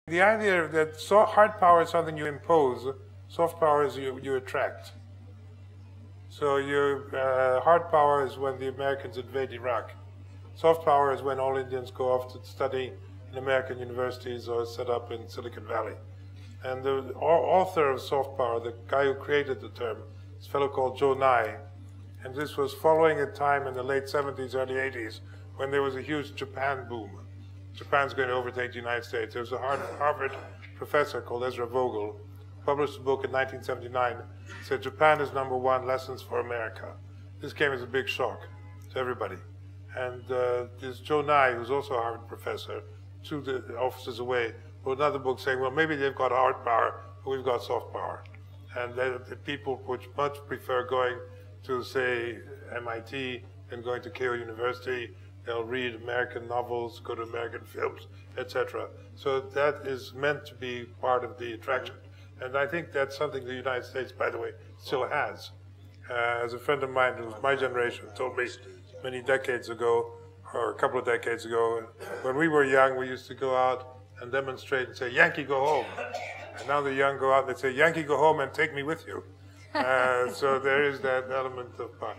The idea that hard power is something you impose, soft power is you attract. So hard power is when the Americans invade Iraq. Soft power is when all Indians go off to study in American universities or set up in Silicon Valley. And the author of soft power, the guy who created the term, is a fellow called Joe Nye. And this was following a time in the late 70s, early 80s, when there was a huge Japan boom. Japan's going to overtake the United States. There was a Harvard professor called Ezra Vogel, published a book in 1979, said Japan is #1, lessons for America. This came as a big shock to everybody. And this Joe Nye, who's also a Harvard professor, 2 offices away, wrote another book saying, well, maybe they've got hard power, but we've got soft power. And the people would much prefer going to, say, MIT than going to Keio University. They'll read American novels, go to American films, etc. So that is meant to be part of the attraction. And I think that's something the United States, by the way, still has. As a friend of mine who's my generation told me many decades ago, or a couple of decades ago, when we were young, we used to go out and demonstrate and say, Yankee, go home. And now the young go out and they say, Yankee, go home and take me with you. So there is that element of power.